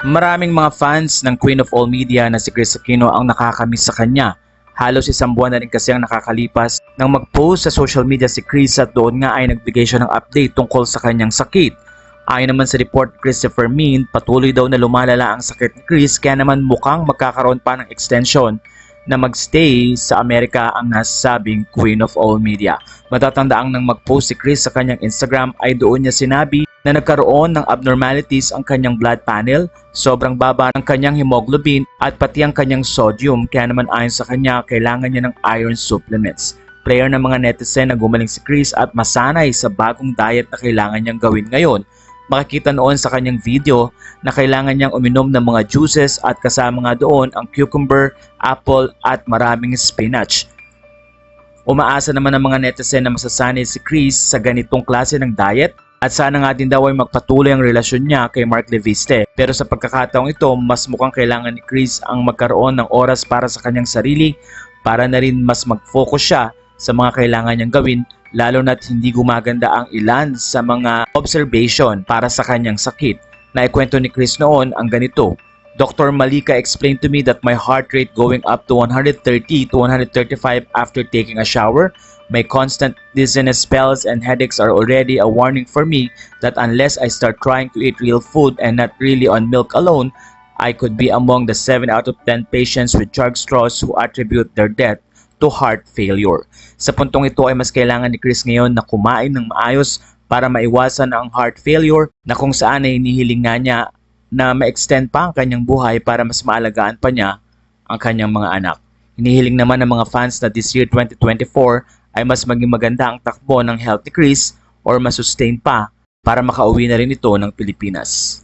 Maraming mga fans ng Queen of All Media na si Kris Aquino ang nakakamiss sa kanya. Halos isang buwan na rin kasi ang nakakalipas nang mag-post sa social media si Kris at doon nga ay nagbigay siya ng update tungkol sa kanyang sakit. Ayon naman sa report ni Christopher Min, patuloy daw na lumalala ang sakit ni Kris kaya naman mukhang magkakaroon pa ng extension na magstay sa Amerika ang nasabing Queen of All Media. Matatandaang nang mag-post si Kris sa kanyang Instagram ay doon niya sinabi na nagkaroon ng abnormalities ang kanyang blood panel, sobrang baba ng kanyang hemoglobin at pati ang kanyang sodium kaya naman ayon sa kanya kailangan niya ng iron supplements. Prayer ng mga netizen na gumaling si Kris at masanay sa bagong diet na kailangan niyang gawin ngayon. Makikita noon sa kanyang video na kailangan niyang uminom ng mga juices at kasama nga doon ang cucumber, apple at maraming spinach. Umaasa naman ang mga netizen na masasanay si Kris sa ganitong klase ng diet at sana nga din daw ay magpatuloy ang relasyon niya kay Mark Leviste. Pero sa pagkakataong ito, mas mukhang kailangan ni Kris ang magkaroon ng oras para sa kanyang sarili para na rin mas mag-focus siya sa mga kailangan niyang gawin lalo na't hindi gumaganda ang ilan sa mga observation para sa kanyang sakit. Naikwento ni Kris noon ang ganito, Dr. Malika explained to me that my heart rate going up to 130 to 135 after taking a shower. My constant dizziness, spells, and headaches are already a warning for me that unless I start trying to eat real food and not really on milk alone, I could be among the 7 out of 10 patients with chug straws who attribute their death to heart failure. Sa puntong ito ay mas kailangan ni Kris ngayon na kumain ng maayos para maiwasan ang heart failure na kung saan ay inihiling nga niya na ma-extend pa ang kanyang buhay para mas maalagaan pa niya ang kanyang mga anak. Hinihiling naman ng mga fans na this year 2024 ay mas maging maganda ang takbo ng health ni Kris or masustain pa para makauwi na rin ito ng Pilipinas.